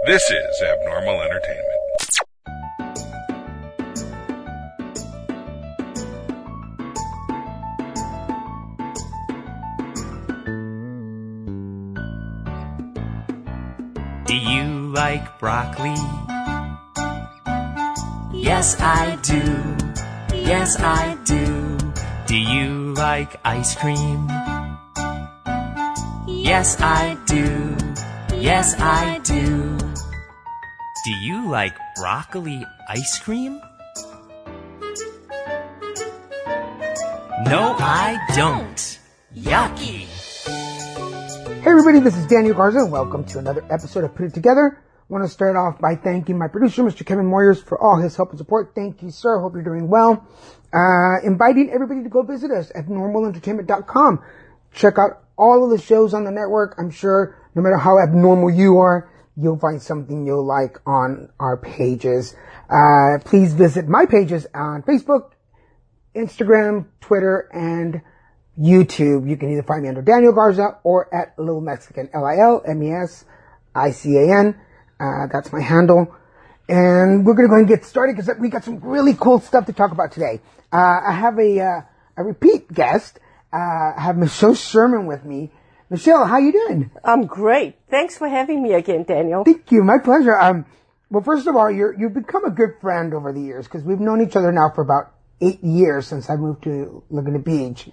This is Abnormal Entertainment. Do you like broccoli? Yes, I do. Yes, I do. Do you like ice cream? Yes, I do. Yes, I do. Do you like broccoli ice cream? No, I don't. Yucky. Hey everybody, this is Daniel Garza and welcome to another episode of Put It Together. I want to start off by thanking my producer, Mr. Kevin Moyers, for all his help and support. Thank you, sir. Hope you're doing well. Inviting everybody to go visit us at normalentertainment.com. Check out all of the shows on the network. I'm sure no matter how abnormal you are, you'll find something you'll like on our pages. Please visit my pages on Facebook, Instagram, Twitter, and YouTube. You can either find me under Daniel Garza or at Little Mexican, LILMESICAN. That's my handle. And we're going to go and get started because we got some really cool stuff to talk about today. I have a repeat guest. I have Michelle Sherman with me. Michelle, how you doing? I'm great. Thanks for having me again, Daniel. Thank you. My pleasure. Well, first of all, you've become a good friend over the years because we've known each other now for about 8 years since I moved to Laguna Beach.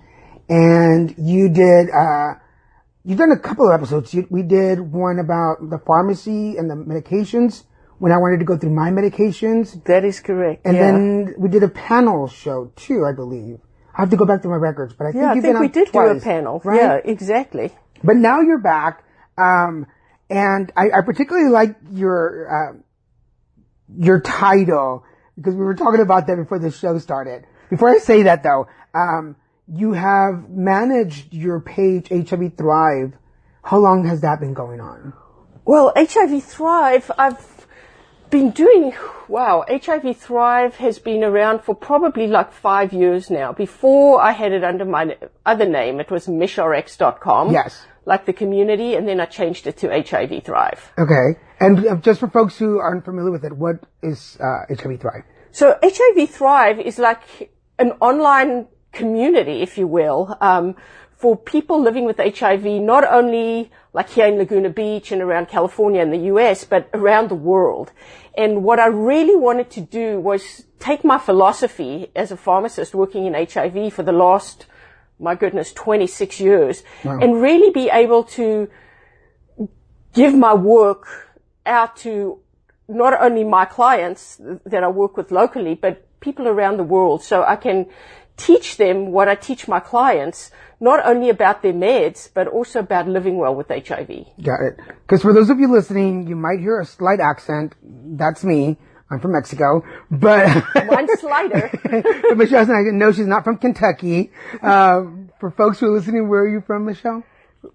And you've done a couple of episodes. We did one about the pharmacy and the medications when I wanted to go through my medications. That is correct. And then we did a panel show too, I believe. I have to go back to my records, but I think you've been on we did twice, do a panel. right? Yeah, exactly. But now you're back, and I particularly like your title because we were talking about that before the show started. Before I say that though, you have managed your page, HIV Thrive. How long has that been going on? Well, HIV Thrive, I've been doing, HIV Thrive has been around for probably like 5 years now. Before I had it under my other name, it was mishrx.com. Yes. Like the community, and then I changed it to HIV Thrive. Okay. And just for folks who aren't familiar with it, what is HIV Thrive? So HIV Thrive is like an online community, if you will, for people living with HIV, not only like here in Laguna Beach and around California and the US, but around the world. And what I really wanted to do was take my philosophy as a pharmacist working in HIV for the last, 26 years, wow, and really be able to give my work out to not only my clients that I work with locally, but people around the world, so I can teach them what I teach my clients, not only about their meds, but also about living well with HIV. Got it. Because for those of you listening, you might hear a slight accent. That's me. I'm from Mexico. But one slighter. But Michelle's not, no, she's not from Kentucky. For folks who are listening, where are you from, Michelle?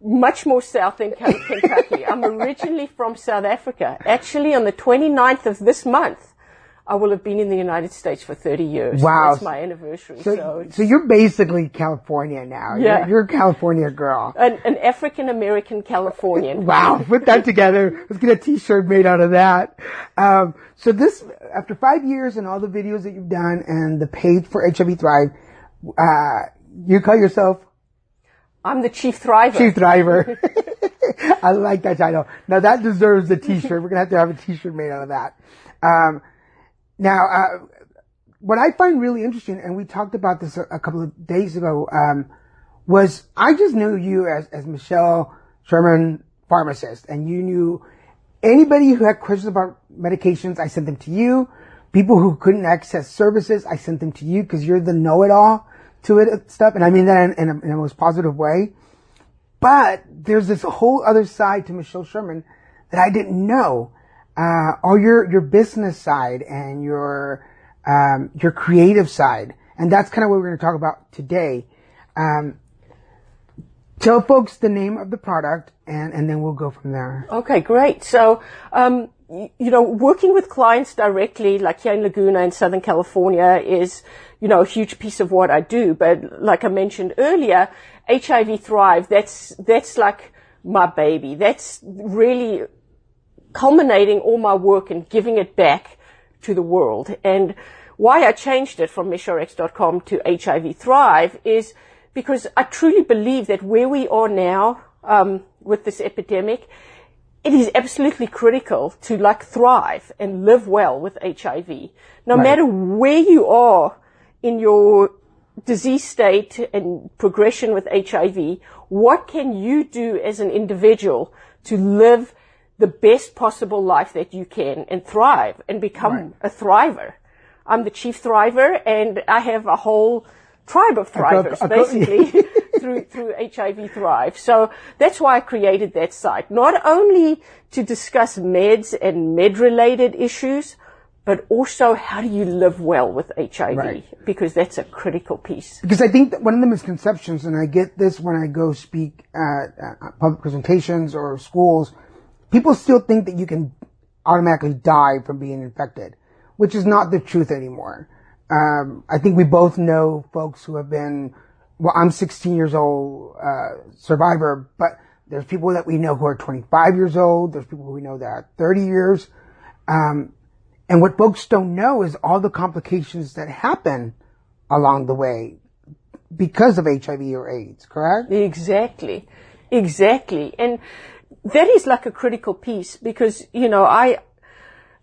Much more south than Kentucky. I'm originally from South Africa. Actually, on the 29th of this month, I will have been in the United States for 30 years. Wow. That's my anniversary. So you're basically California now. Yeah. You're a California girl. An African-American Californian. Wow. Put that together. Let's get a t-shirt made out of that. So this, after 5 years and all the videos that you've done and the page for HIV Thrive, you call yourself? I'm the Chief Thriver. Chief Thriver. I like that title. Now that deserves a t-shirt. We're going to have a t-shirt made out of that. Now, what I find really interesting, and we talked about this a couple of days ago, was I just knew you as Michelle Sherman, pharmacist, and you knew anybody who had questions about medications, I sent them to you. People who couldn't access services, I sent them to you because you're the know-it-all to it stuff, and I mean that in a most positive way. But there's this whole other side to Michelle Sherman that I didn't know. Or your business side and your creative side. And that's kind of what we're going to talk about today. Tell folks the name of the product and then we'll go from there. Okay, great. So, working with clients directly, like here in Laguna in Southern California is, a huge piece of what I do. But like I mentioned earlier, HIV Thrive, that's like my baby. That's really culminating all my work and giving it back to the world. And why I changed it from MeshRx.com to HIV Thrive is because I truly believe that where we are now, with this epidemic, it is absolutely critical to thrive and live well with HIV. No matter where you are in your disease state and progression with HIV, what can you do as an individual to live the best possible life that you can and thrive and become a thriver? I'm the chief thriver, and I have a whole tribe of thrivers, basically, through HIV Thrive. So that's why I created that site, not only to discuss meds and med-related issues, but also how do you live well with HIV, because that's a critical piece. Because I think that one of the misconceptions, and I get this when I go speak at public presentations or schools, people still think that you can automatically die from being infected, which is not the truth anymore. I think we both know folks who have been, well, I'm 16 years old, survivor, but there's people that we know who are 25 years old. There's people who we know that are 30 years. And what folks don't know is all the complications that happen along the way because of HIV or AIDS, correct? Exactly. And that is a critical piece because,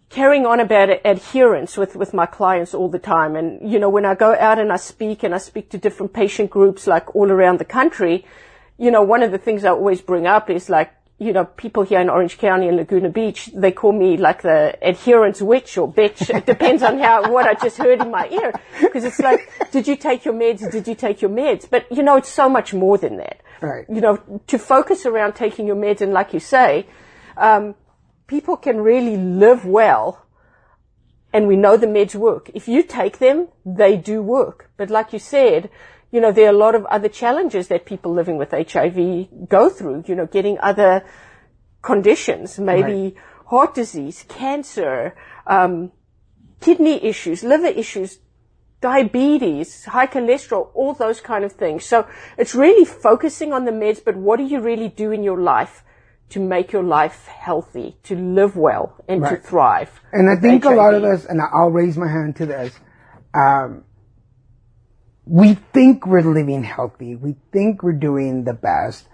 carrying on about adherence with my clients all the time. And, when I go out and I speak to different patient groups all around the country, one of the things I always bring up is people here in Orange County and Laguna Beach, they call me the adherence witch or bitch. It depends on what I just heard in my ear. Because it's did you take your meds? Did you take your meds? But, it's so much more than that. Right. To focus around taking your meds, and like you say, people can really live well, and we know the meds work. If you take them, they do work. But like you said, there are a lot of other challenges that people living with HIV go through, getting other conditions, maybe heart disease, cancer, kidney issues, liver issues, diabetes, high cholesterol, all those kind of things. So it's really focusing on the meds, but what do you really do in your life to make your life healthy, to live well, and to thrive? And I think HIV. A lot of us, and I'll raise my hand to this, we think we're living healthy. We think we're doing the best,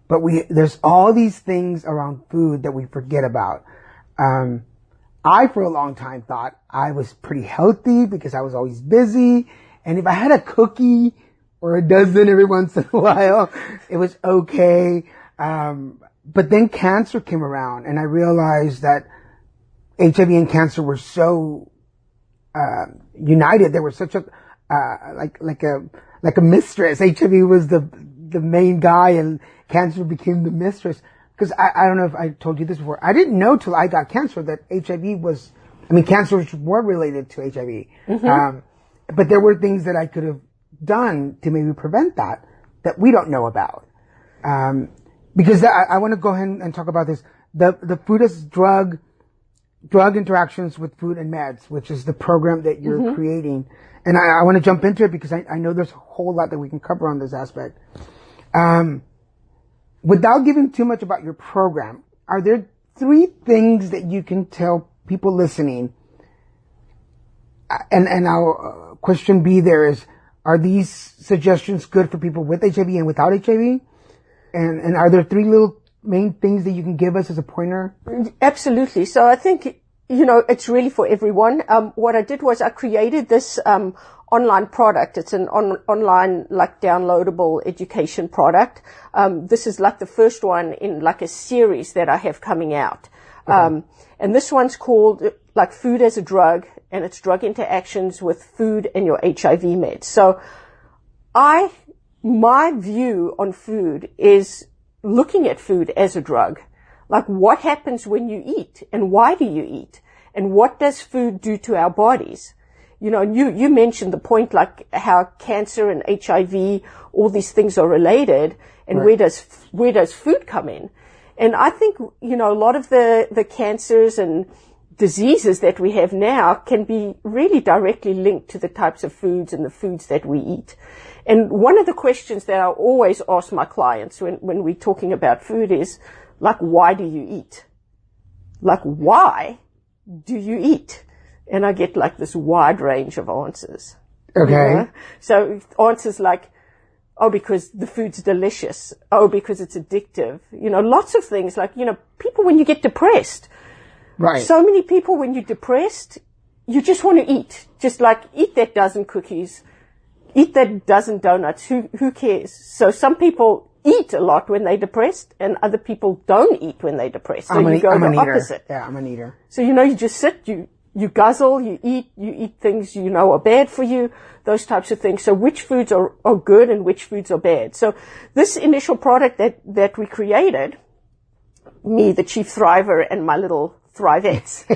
but there's all these things around food that we forget about. I, for a long time, thought I was pretty healthy because I was always busy. And if I had a cookie or a dozen every once in a while, it was okay. But then cancer came around, and I realized that HIV and cancer were so united. They were such a like a mistress. HIV was the main guy, and cancer became the mistress. Because I don't know if I told you this before. I didn't know till I got cancer that HIV was. I mean, cancers were related to HIV, but there were things that I could have done to maybe prevent that we don't know about. Because I want to go ahead and talk about this. The food as drug interactions with food and meds, which is the program that you're creating. And I want to jump into it because I know there's a whole lot that we can cover on this aspect. Without giving too much about your program, are there 3 things that you can tell people listening? And our question B there is, are these suggestions good for people with HIV and without HIV? And are there 3 little main things that you can give us as a pointer? Absolutely. So I think, it's really for everyone. What I did was I created this online product. It's an online, downloadable education product. This is the first one in a series that I have coming out. And this one's called Food as a Drug, and it's drug interactions with food and your HIV meds. So my view on food is looking at food as a drug. What happens when you eat, and why do you eat, and what does food do to our bodies? And you mentioned the point, how cancer and HIV, all these things are related, and where does food come in? And I think, a lot of the cancers and diseases that we have now can be really directly linked to the types of foods and the foods that we eat. And one of the questions that I always ask my clients when we're talking about food is, why do you eat? like, why do you eat? And I get like this wide range of answers. Okay. You know? So answers like, oh, because the food's delicious. Oh, because it's addictive. You know, lots of things like, you know, people when you get depressed. Right. So many people when you're depressed, you just want to eat. Just like, eat that dozen cookies. Eat that dozen donuts. Who cares? So some people eat a lot when they're depressed and other people don't eat when they're depressed. So you go the opposite. Yeah, I'm an eater. So, you know, you just sit, you guzzle, you eat things you know are bad for you, those types of things. So which foods are good and which foods are bad? So this initial product that we created, me, the chief thriver, and my little thrivettes,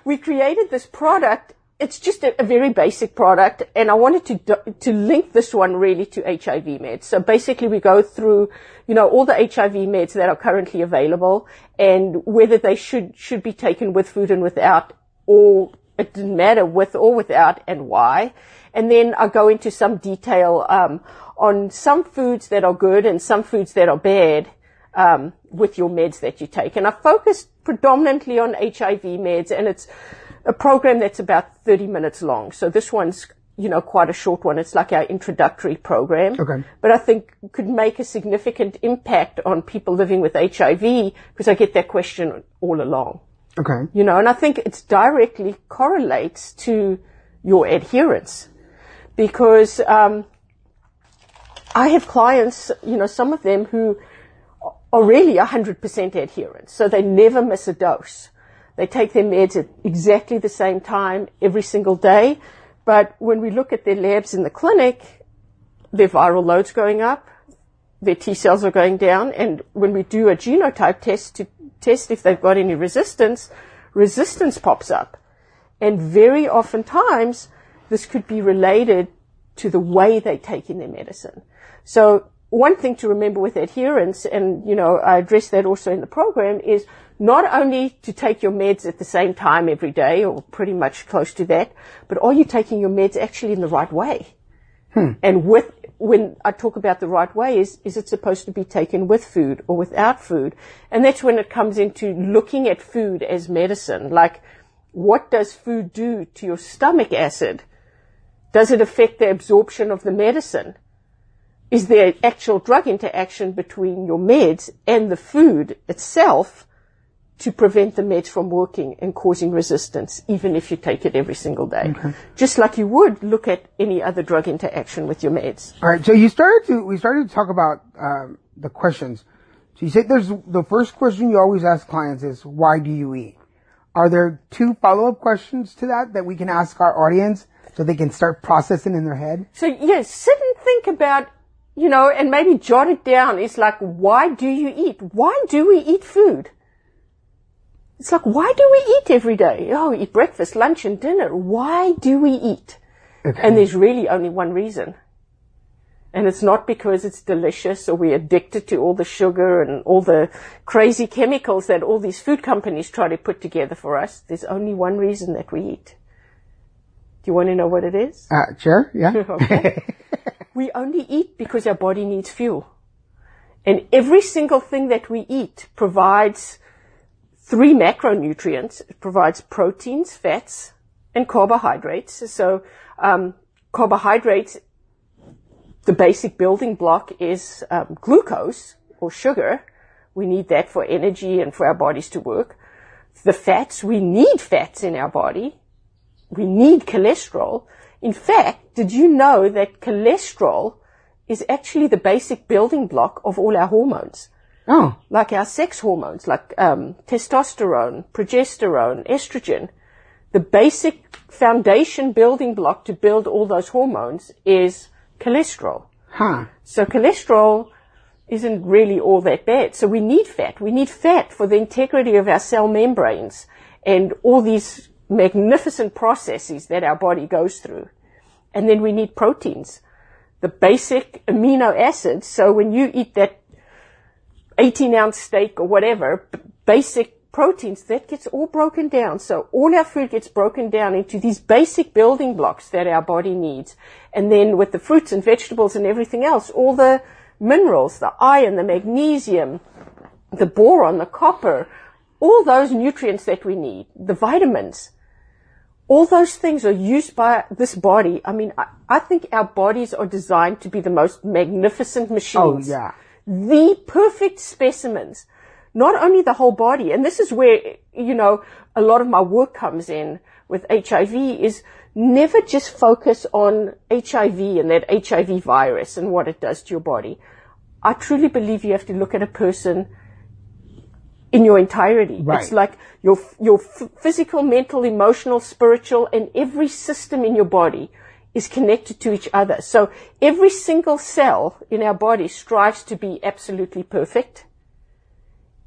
we created this product. It's just a very basic product, and I wanted to link this one really to HIV meds. So basically we go through, you know, all the HIV meds that are currently available and whether they should be taken with food and without, or it didn't matter with or without, and why. And then I go into some detail on some foods that are good and some foods that are bad with your meds that you take. And I focused predominantly on HIV meds, and it's a program that's about 30 minutes long. So this one's, you know, quite a short one. It's like our introductory program. Okay. But I think could make a significant impact on people living with HIV, because I get that question all along. Okay. You know, and I think it directly correlates to your adherence, because I have clients, you know, some of them who are really 100% adherent. So they never miss a dose. They take their meds at exactly the same time every single day. But when we look at their labs in the clinic, their viral load's going up, their T cells are going down, and when we do a genotype test to test if they've got any resistance pops up. And very oftentimes, this could be related to the way they take in their medicine. So one thing to remember with adherence, and, you know, I address that also in the program, is not only to take your meds at the same time every day, or pretty much close to that, but are you taking your meds actually in the right way? And when I talk about the right way, is it supposed to be taken with food or without food? And that's when it comes into looking at food as medicine. Like, what does food do to your stomach acid? Does it affect the absorption of the medicine? Is there actual drug interaction between your meds and the food itself to prevent the meds from working and causing resistance, even if you take it every single day? Okay. Just like you would look at any other drug interaction with your meds. All right. So we started to talk about the questions. So you said the first question you always ask clients is, why do you eat? Are there 2 follow-up questions to that we can ask our audience so they can start processing in their head? So yes, sit and think about, you know, and maybe jot it down. It's like, why do you eat? Why do we eat food? It's like, why do we eat every day? Oh, we eat breakfast, lunch, and dinner. Why do we eat? Okay. And there's really only one reason. And it's not because it's delicious or we're addicted to all the sugar and all the crazy chemicals that all these food companies try to put together for us. There's only one reason that we eat. Do you want to know what it is? Sure, yeah. Okay. We only eat because our body needs fuel. And every single thing that we eat provides 3 macronutrients. It provides proteins, fats, and carbohydrates. So carbohydrates, the basic building block is glucose or sugar. We need that for energy and for our bodies to work. The fats, we need fats in our body. We need cholesterol. In fact, did you know that cholesterol is actually the basic building block of all our hormones? Oh. Like our sex hormones, like testosterone, progesterone, estrogen. The basic foundation building block to build all those hormones is cholesterol. Huh. So cholesterol isn't really all that bad. So we need fat. We need fat for the integrity of our cell membranes and all these magnificent processes that our body goes through. And then we need proteins, the basic amino acids. So when you eat that 18-ounce steak or whatever, basic proteins, that gets all broken down. So all our food gets broken down into these basic building blocks that our body needs. And then with the fruits and vegetables and everything else, all the minerals, the iron, the magnesium, the boron, the copper, all those nutrients that we need, the vitamins, all those things are used by this body. I mean, I think our bodies are designed to be the most magnificent machines. Oh, yeah. The perfect specimens. Not only the whole body, and this is where, a lot of my work comes in with HIV, is never just focus on HIV and that HIV virus and what it does to your body. I truly believe you have to look at a person in your entirety. Right. It's like your physical, mental, emotional, spiritual, and every system in your body is connected to each other. So every single cell in our body strives to be absolutely perfect.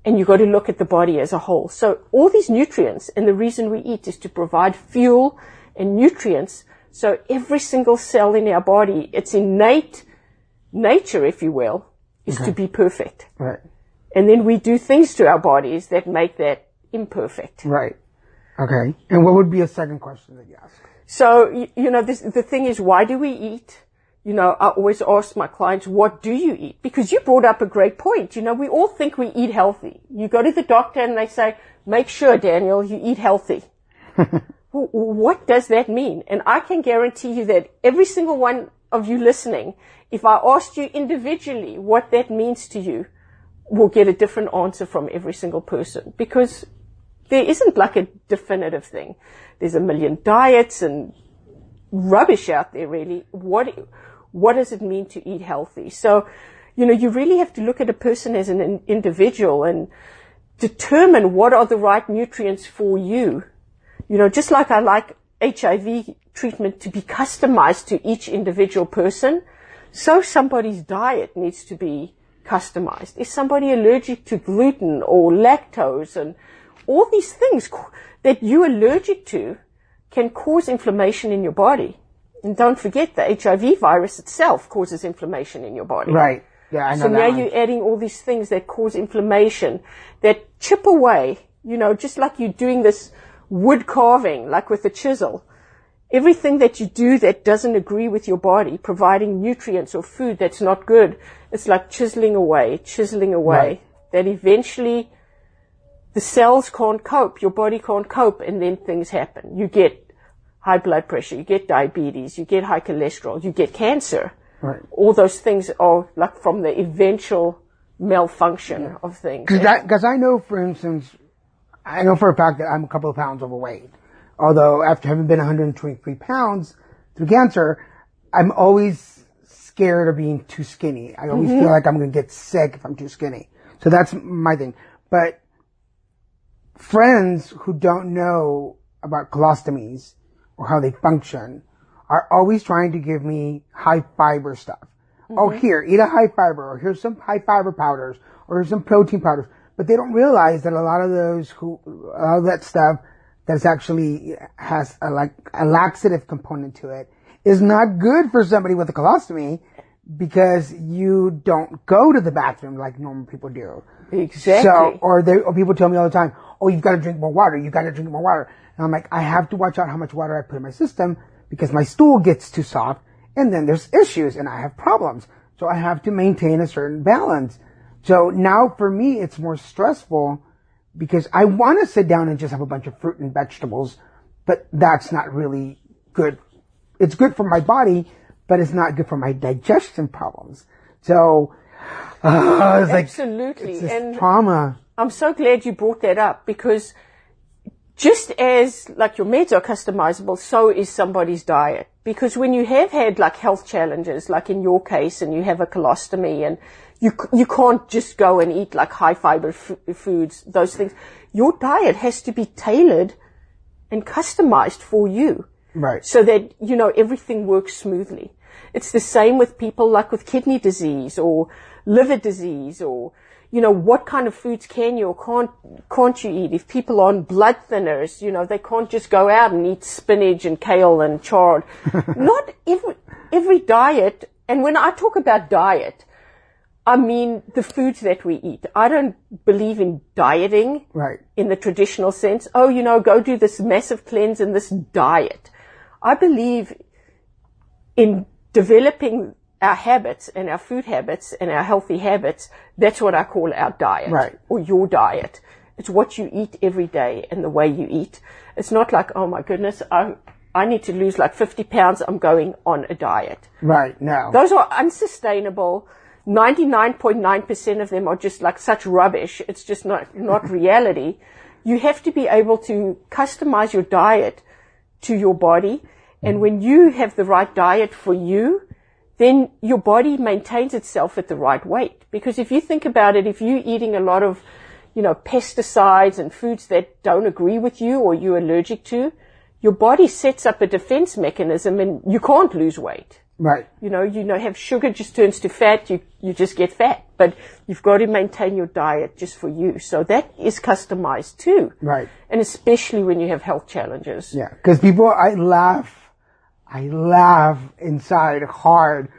And you've got to look at the body as a whole. So all these nutrients, and the reason we eat is to provide fuel and nutrients. So every single cell in our body, its innate nature, if you will, is to be perfect. Right. And then we do things to our bodies that make that imperfect. Right. Okay. And what would be a second question that you ask? So, the thing is, why do we eat? I always ask my clients, what do you eat? Because you brought up a great point. We all think we eat healthy. You go to the doctor and they say, make sure, Daniel, you eat healthy. Well, what does that mean? And I can guarantee you that every single one of you listening, if I asked you individually what that means to you, will get a different answer from every single person, because there isn't like a definitive thing. There's a million diets and rubbish out there, really. What does it mean to eat healthy? So, you really have to look at a person as an individual and determine what are the right nutrients for you. Just like I like HIV treatment to be customized to each individual person, so somebody's diet needs to be customized. Is somebody allergic to gluten or lactose, and all these things that you're allergic to can cause inflammation in your body. And don't forget, the HIV virus itself causes inflammation in your body. Right. Yeah, I know so that now one. you're adding all these things that cause inflammation, that chip away, just like you're doing this wood carving, like with a chisel. Everything that you do that doesn't agree with your body, providing nutrients or food that's not good, it's like chiseling away, Right. that eventually the cells can't cope, your body can't cope, and then things happen. You get high blood pressure, you get diabetes, you get high cholesterol, you get cancer. Right. All those things are like from the eventual malfunction of things. Because I know, for instance, I know for a fact that I'm a couple of pounds overweight. Although after having been 123 pounds through cancer, I'm always scared of being too skinny. I always feel like I'm going to get sick if I'm too skinny. So that's my thing. But friends who don't know about colostomies or how they function are always trying to give me high fiber stuff. Oh, here, eat a high fiber, or here's some high fiber powders, or here's some protein powders. But they don't realize that a lot of that stuff that actually has a laxative component to it is not good for somebody with a colostomy, because you don't go to the bathroom like normal people do. Exactly. So, or people tell me all the time, oh, you've got to drink more water. You've got to drink more water. And I'm like, I have to watch out how much water I put in my system, because my stool gets too soft, and then there's issues and I have problems. So I have to maintain a certain balance. So now for me, it's more stressful, because I want to sit down and just have a bunch of fruit and vegetables, but that's not really good. It's good for my body, but it's not good for my digestion problems. So, it's like, Absolutely. it's this And trauma. I'm so glad you brought that up, because just as like your meds are customizable, so is somebody's diet. Because when you have had like health challenges, like in your case, and you have a colostomy, and you can't just go and eat like high fiber foods, those things. Your diet has to be tailored and customized for you. Right. So that, everything works smoothly. It's the same with people like with kidney disease or liver disease, or, what kind of foods can you or can't you eat? If people are on blood thinners, they can't just go out and eat spinach and kale and chard. Not every diet. And when I talk about diet, I mean the foods that we eat. I don't believe in dieting. Right. In the traditional sense. Oh, go do this massive cleanse and this diet. I believe in developing our habits and our food habits and our healthy habits. That's what I call our diet. Right. Or your diet. It's what you eat every day and the way you eat. It's not like, oh my goodness, I need to lose like 50 pounds. I'm going on a diet. Right. No. Those are unsustainable. 99.9% of them are just like such rubbish. It's just not reality. You have to be able to customize your diet to your body. And when you have the right diet for you, then your body maintains itself at the right weight. Because if you think about it, if you're eating a lot of, pesticides and foods that don't agree with you or you're allergic to, your body sets up a defense mechanism and you can't lose weight. Right. Have sugar just turns to fat, you just get fat. But you've got to maintain your diet just for you. So that is customized too. Right. And especially when you have health challenges. Yeah. Because I laugh inside hard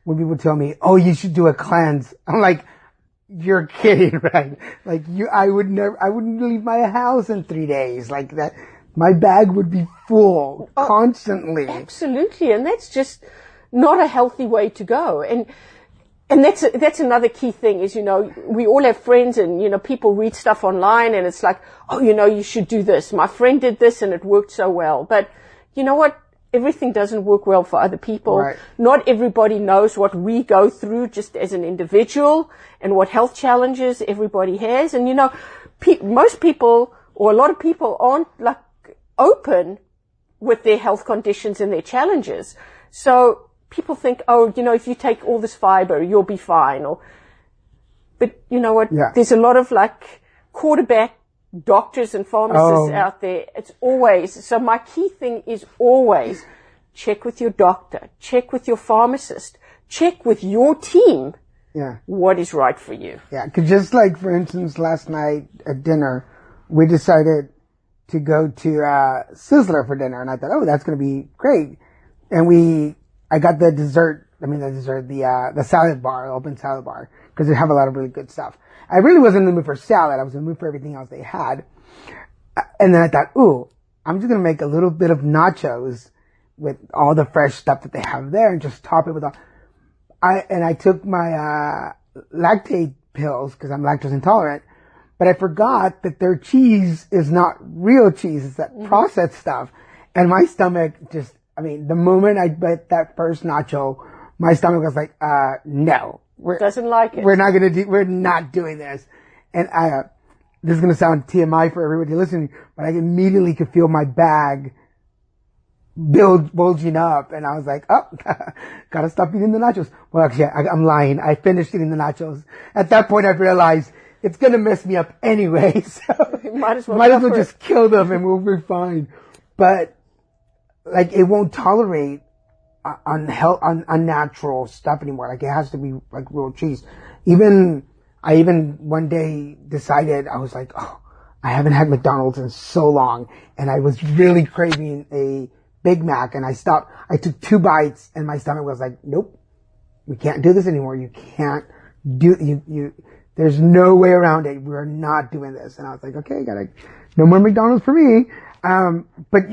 when people tell me, oh, you should do a cleanse. I'm like, you're kidding, right? Like I wouldn't leave my house in 3 days like that. My bag would be full constantly. Absolutely. And that's just not a healthy way to go. And that's another key thing is, we all have friends and, people read stuff online and it's like, oh, you should do this. My friend did this and it worked so well. But you know what? Everything doesn't work well for other people. Right. Not everybody knows what we go through just as an individual and what health challenges everybody has. And, most people or a lot of people aren't like open with their health conditions and their challenges. So people think, oh, if you take all this fiber, you'll be fine. But you know what? Yeah. There's a lot of like quarterback doctors and pharmacists out there. It's always, so my key thing is always check with your doctor, check with your pharmacist, check with your team. Yeah. What is right for you. Yeah. 'Cause just like, for instance, last night at dinner, we decided to go to Sizzler for dinner, and I thought, oh, that's going to be great. And I got the salad bar, open salad bar, because they have a lot of really good stuff. I really wasn't in the mood for salad. I was in the mood for everything else they had. And then I thought, ooh, I'm just going to make a little bit of nachos with all the fresh stuff that they have there and just top it with I took my lactate pills because I'm lactose intolerant. But I forgot that their cheese is not real cheese. It's that processed stuff. And my stomach the moment I bit that first nacho, my stomach was like, no. Doesn't like it. We're not doing this. And this is going to sound TMI for everybody listening, but I immediately could feel my bag bulging up. And I was like, oh, gotta stop eating the nachos. Well, actually, I'm lying. I finished eating the nachos. At that point, I realized it's going to mess me up anyway. So might as well just kill them and we'll be fine. But like, it won't tolerate unnatural stuff anymore. Like, it has to be like real cheese. I even one day decided, I was like, oh, I haven't had McDonald's in so long. And I was really craving a Big Mac, and I stopped. I took 2 bites and my stomach was like, nope, we can't do this anymore. You can't there's no way around it. We're not doing this. And I was like, okay, no more McDonald's for me. But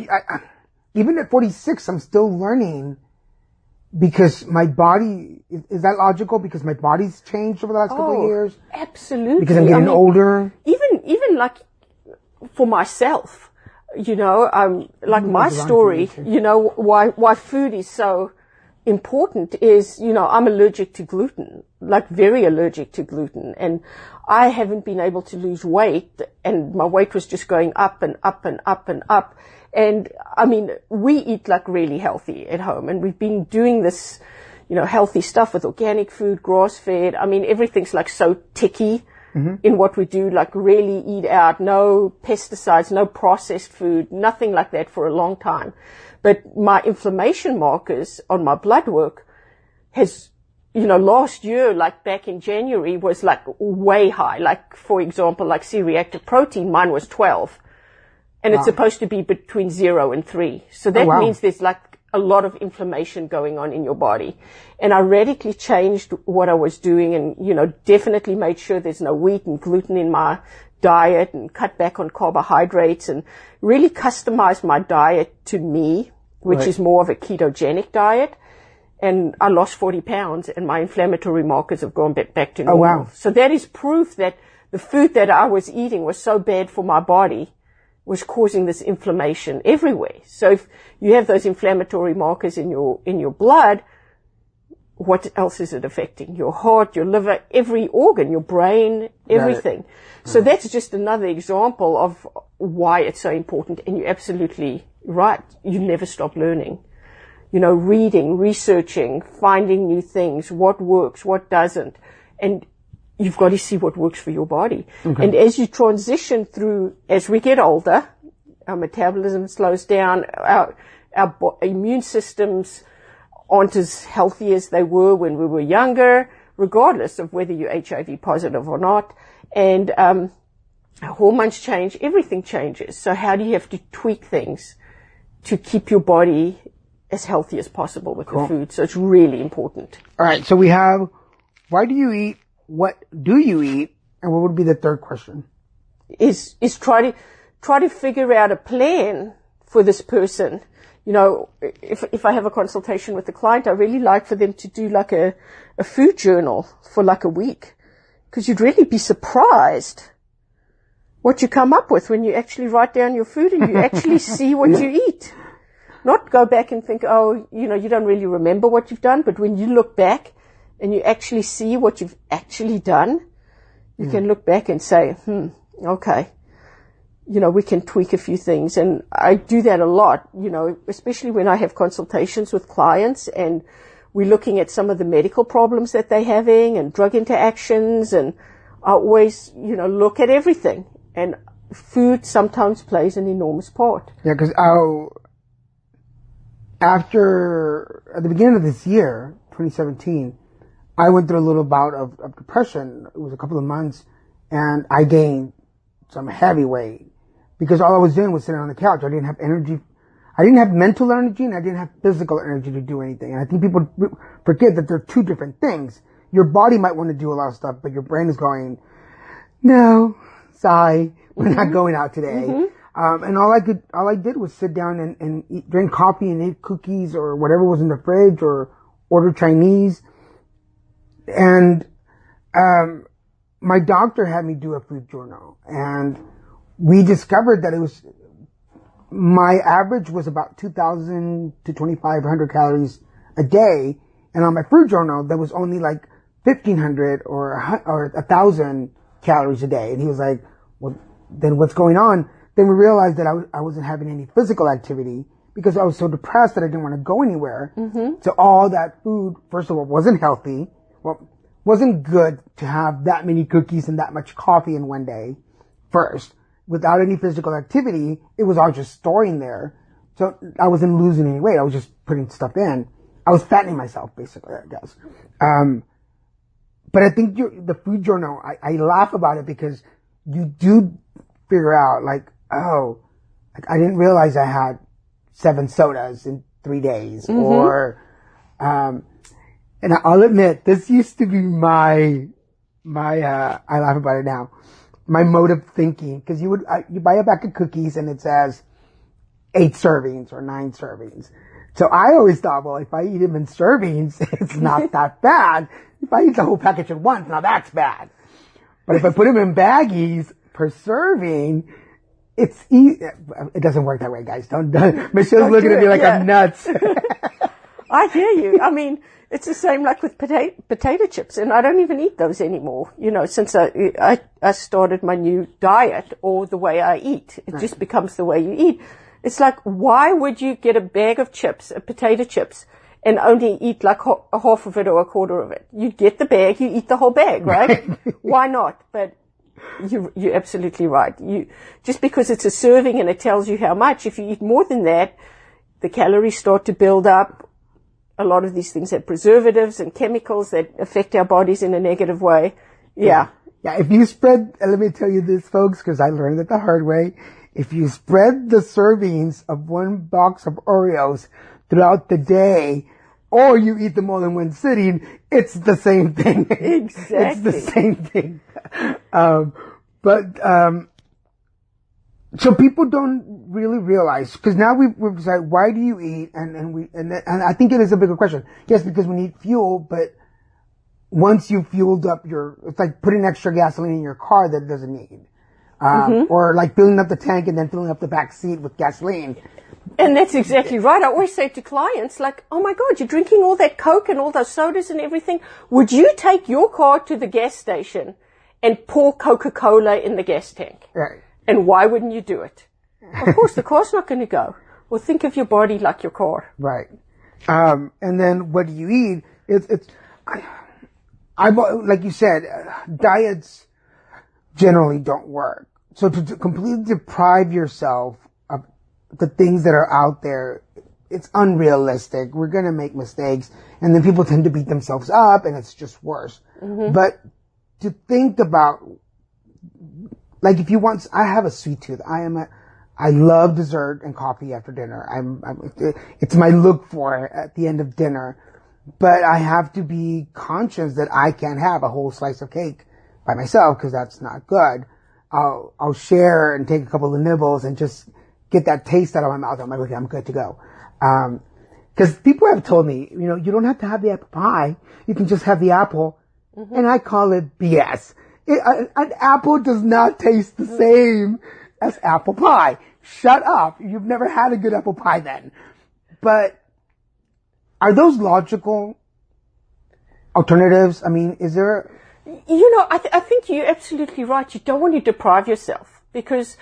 even at 46, I'm still learning because my body, is that logical? Because my body's changed over the last couple of years? Absolutely. Because I'm getting older? Even like for myself, like my story, why food is so important is, I'm allergic to gluten, like very allergic to gluten. And I haven't been able to lose weight, and my weight was just going up and up and up and up. And I mean, we eat like really healthy at home, and we've been doing this, healthy stuff with organic food, grass-fed. I mean, everything's like so ticky in what we do, like really eat out, no pesticides, no processed food, nothing like that for a long time. But my inflammation markers on my blood work has, last year, like back in January, was like way high. Like, for example, like C-reactive protein, mine was 12. And it's supposed to be between 0 and 3. So that means there's like a lot of inflammation going on in your body. And I radically changed what I was doing and, definitely made sure there's no wheat and gluten in my diet and cut back on carbohydrates and really customized my diet to me, which is more of a ketogenic diet. And I lost 40 pounds and my inflammatory markers have gone back to normal. Oh, wow. So that is proof that the food that I was eating was so bad for my body, was causing this inflammation everywhere. So if you have those inflammatory markers in your blood, what else is it affecting? Your heart, your liver, every organ, your brain, everything. So that's just another example of why it's so important. And you're absolutely right. You never stop learning. You know, reading, researching, finding new things, what works, what doesn't. And you've got to see what works for your body. Okay. And as you transition through, as we get older, our metabolism slows down, our immune systems aren't as healthy as they were when we were younger, regardless of whether you're HIV positive or not. And hormones change, everything changes. So how do you have to tweak things to keep your body as healthy as possible with the food? So it's really important. All right. So we have, why do you eat? What do you eat? And what would be the third question? Is try to figure out a plan for this person. You know, if I have a consultation with a client, I really like for them to do like a food journal for like a week, because you'd really be surprised what you come up with when you actually write down your food and you actually see what you eat. Not go back and think, oh, you know, you don't really remember what you've done, but when you look back and you actually see what you've actually done, you can look back and say, okay, you know, we can tweak a few things. And I do that a lot, you know, especially when I have consultations with clients and we're looking at some of the medical problems that they're having and drug interactions. And I always, you know, look at everything. And food sometimes plays an enormous part. Yeah, because at the beginning of this year, 2017, I went through a little bout of depression. It was a couple of months, and I gained some heavy weight because all I was doing was sitting on the couch. I didn't have energy. I didn't have mental energy, and I didn't have physical energy to do anything. And I think people forget that they're two different things. Your body might want to do a lot of stuff, but your brain is going, no, sorry, we're not going out today. And all I did was sit down and drink coffee and eat cookies or whatever was in the fridge or order Chinese. And, my doctor had me do a food journal, and we discovered that my average was about 2,000 to 2,500 calories a day. And on my food journal, there was only like 1,500 or 1,000 calories a day. And he was like, well, then what's going on? Then we realized that I wasn't having any physical activity because I was so depressed that I didn't want to go anywhere. So all that food, first of all, wasn't healthy. Well, wasn't good to have that many cookies and that much coffee in one day first. Without any physical activity, it was all just storing there. So I wasn't losing any weight. I was just putting stuff in. I was fattening myself, basically, I guess. But I think the food journal, I laugh about it because you do figure out, like, oh, like I didn't realize I had 7 sodas in 3 days. Or, and I'll admit, this used to be my I laugh about it now, my mode of thinking. Cause you buy a pack of cookies and it says 8 servings or 9 servings. So I always thought, well, if I eat them in servings, it's not that bad. If I eat the whole package at once, now that's bad. But if I put them in baggies per serving, it doesn't work that way, guys. Don't Michelle's looking at me like I'm nuts. I hear you. I mean, it's the same like with potato chips, and I don't even eat those anymore. You know, since I started my new diet or the way I eat, it just becomes the way you eat. It's like, why would you get a bag of chips, potato chips, and only eat like a half of it or a quarter of it? You get the bag, you eat the whole bag, right? Why not? But you're absolutely right. Just because it's a serving and it tells you how much, if you eat more than that, the calories start to build up. A lot of these things have preservatives and chemicals that affect our bodies in a negative way. Yeah. If you spread, let me tell you this, folks, because I learned it the hard way. If you spread the servings of one box of Oreos throughout the day, or you eat them all in one sitting, it's the same thing. Exactly. It's the same thing. So people don't really realize, because now we've decided, why do you eat? And I think it is a bigger question. Yes, because we need fuel, but once you fueled up it's like putting extra gasoline in your car that it doesn't need. Or like filling up the tank and then filling up the back seat with gasoline. And that's exactly right. I always say to clients, like, oh my God, you're drinking all that Coke and all those sodas and everything. Would you take your car to the gas station and pour Coca-Cola in the gas tank? Right. And why wouldn't you do it? Of course, the car's not going to go. Well, think of your body like your car. Right. And then what do you eat? Like you said, diets generally don't work. So to completely deprive yourself of the things that are out there, it's unrealistic. We're going to make mistakes, and then people tend to beat themselves up, and it's just worse. But to think about, like, if you want, I have a sweet tooth. I love dessert and coffee after dinner. It's my look for at the end of dinner. But I have to be conscious that I can't have a whole slice of cake by myself, because that's not good. I'll share and take a couple of nibbles and just get that taste out of my mouth. I'm like, okay, I'm good to go. Cause people have told me, you don't have to have the apple pie. You can just have the apple. And I call it BS. An apple does not taste the same as apple pie. Shut up. You've never had a good apple pie then. But are those logical alternatives? I mean, is there... I think you're absolutely right. You don't want to deprive yourself because,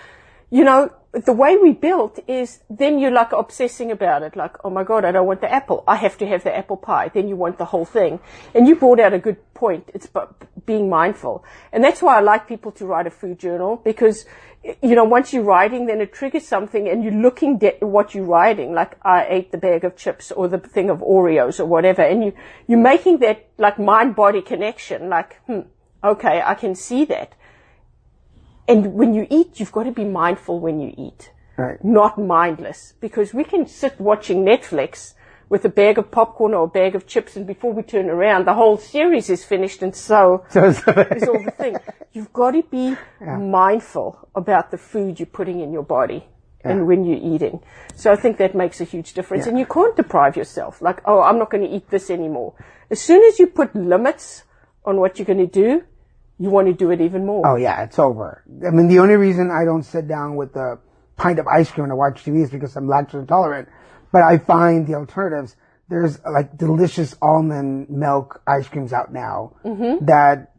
the way we built is then you're like obsessing about it. Like, oh my God, I don't want the apple. I have to have the apple pie. Then you want the whole thing. And you brought out a good point. It's being mindful. And that's why I like people to write a food journal because, once you're writing, then it triggers something and you're looking at what you're writing. Like I ate the bag of chips or the thing of Oreos or whatever. And you're making that like mind-body connection. Like, okay, I can see that. And when you eat, you've got to be mindful when you eat. Right. Not mindless. Because we can sit watching Netflix with a bag of popcorn or a bag of chips, and before we turn around, the whole series is finished, and so is all the thing. You've got to be mindful about the food you're putting in your body and when you're eating. So I think that makes a huge difference. Yeah. And you can't deprive yourself. Like, oh, I'm not going to eat this anymore. As soon as you put limits on what you're going to do, you want to do it even more. Oh yeah, it's over. I mean, the only reason I don't sit down with a pint of ice cream and I watch TV is because I'm lactose intolerant. But I find the alternatives. There's like delicious almond milk ice creams out now that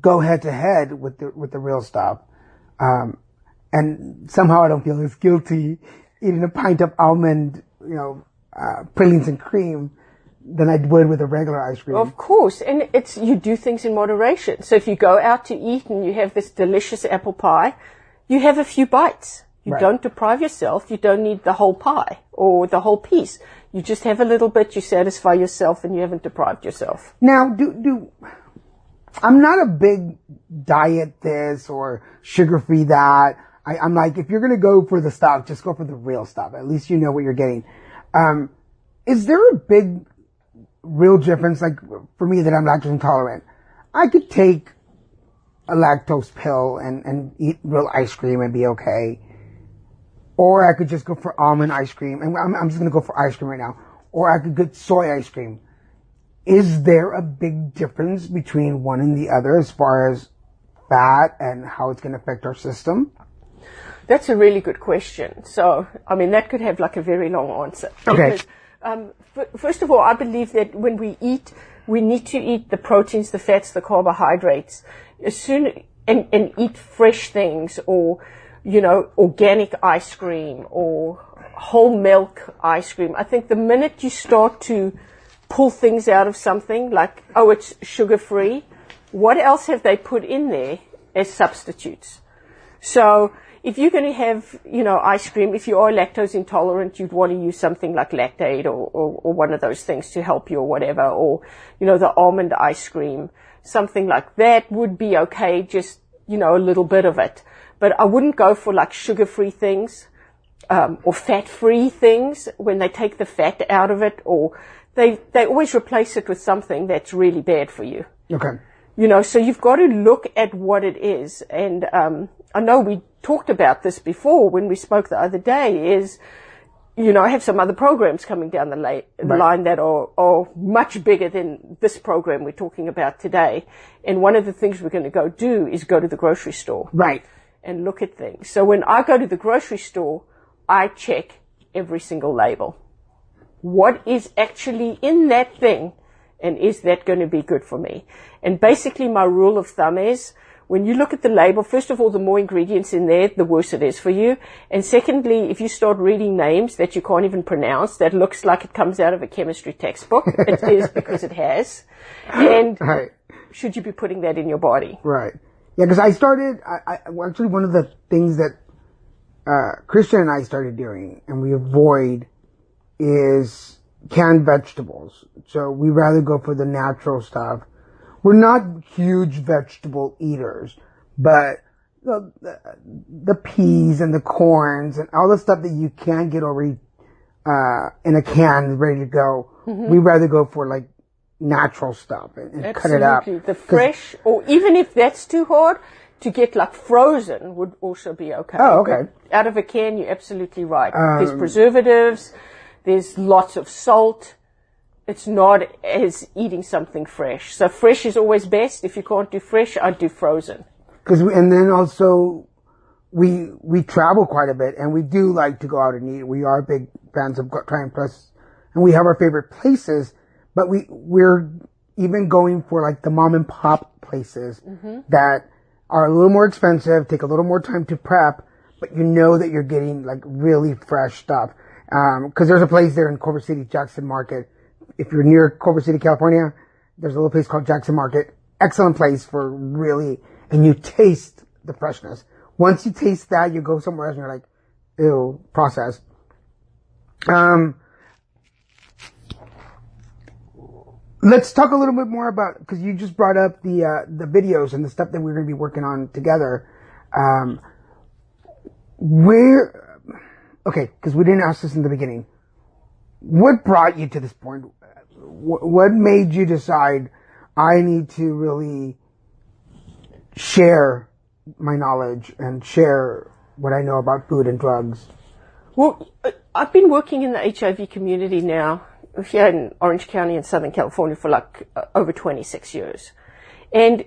go head to head with the real stuff. And somehow I don't feel as guilty eating a pint of almond, pralines and cream than I would with a regular ice cream. Of course. And you do things in moderation. So if you go out to eat and you have this delicious apple pie, you have a few bites. You don't deprive yourself. You don't need the whole pie or the whole piece. You just have a little bit, you satisfy yourself, and you haven't deprived yourself. Now, I'm not a big diet this or sugar-free that. I'm like, if you're going to go for the stuff, just go for the real stuff. At least you know what you're getting. Is there a big real difference, like for me that I'm lactose intolerant? I could take a lactose pill and eat real ice cream and be okay. Or I could just go for almond ice cream, and I'm just going to go for ice cream right now. Or I could get soy ice cream. Is there a big difference between one and the other as far as fat and how it's going to affect our system? That's a really good question. So, that could have like a very long answer. Okay. Because, first of all, I believe that when we eat, we need to eat the proteins, the fats, the carbohydrates, and eat fresh things or, organic ice cream or whole milk ice cream. I think the minute you start to pull things out of something like, oh, it's sugar-free, what else have they put in there as substitutes? So if you're going to have, ice cream, if you are lactose intolerant, you'd want to use something like Lactaid or one of those things to help you or whatever, or, the almond ice cream, something like that would be okay, just, a little bit of it. But I wouldn't go for like sugar-free things, or fat-free things when they take the fat out of it, or they always replace it with something that's really bad for you. Okay. So you've got to look at what it is. And I know we talked about this before when we spoke the other day, is I have some other programs coming down the line that are much bigger than this program we're talking about today. And one of the things we're going to go do is go to the grocery store. Right. And look at things. So when I go to the grocery store, I check every single label. What is actually in that thing, and is that going to be good for me? And basically my rule of thumb is, when you look at the label, first of all, the more ingredients in there, the worse it is for you. And secondly, if you start reading names that you can't even pronounce, that looks like it comes out of a chemistry textbook, it is because it has. And should you be putting that in your body? Right. Yeah, because actually one of the things that Christian and I started doing, and we avoid, is canned vegetables. So we rather go for the natural stuff. We're not huge vegetable eaters, but the peas and the corns and all the stuff that you can get already in a can ready to go, we rather go for like natural stuff and cut it up. The fresh, or even if that's too hard, to get like frozen would also be okay. Oh, okay. But out of a can, you're absolutely right. There's preservatives, there's lots of salt. It's not as eating something fresh. So fresh is always best. If you can't do fresh, I'd do frozen. And then also, we travel quite a bit, and we do like to go out and eat. We are big fans of Triumph Plus, and we have our favorite places, but we're even going for like the mom and pop places that are a little more expensive, take a little more time to prep, but you know that you're getting like really fresh stuff. Cause there's a place there in Culver City, Jackson Market. If you're near Culver City, California, there's a little place called Jackson Market. Excellent place for really, and you taste the freshness. Once you taste that, you go somewhere else and you're like, ew, processed. Let's talk a little bit more about, because you just brought up the videos and the stuff that we're going to be working on together. Okay, because we didn't ask this in the beginning. What brought you to this point? What made you decide I need to really share my knowledge and share what I know about food and drugs? Well, I've been working in the HIV community now here in Orange County in Southern California for like over 26 years. And,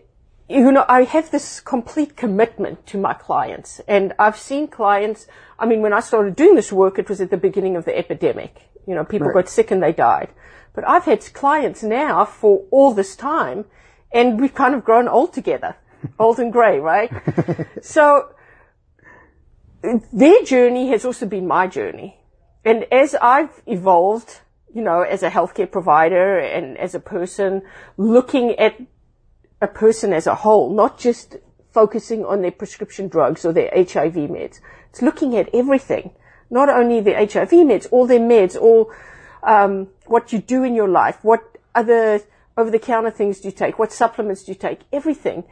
I have this complete commitment to my clients. And I've seen clients, when I started doing this work, it was at the beginning of the epidemic. People got sick and they died. But I've had clients now for all this time, and we've kind of grown old together. Old and grey, right? So their journey has also been my journey. And as I've evolved, as a healthcare provider and as a person, looking at a person as a whole, not just focusing on their prescription drugs or their HIV meds. It's looking at everything. Not only the HIV meds, all their meds, all what you do in your life, what other over-the-counter things do you take, what supplements do you take, everything.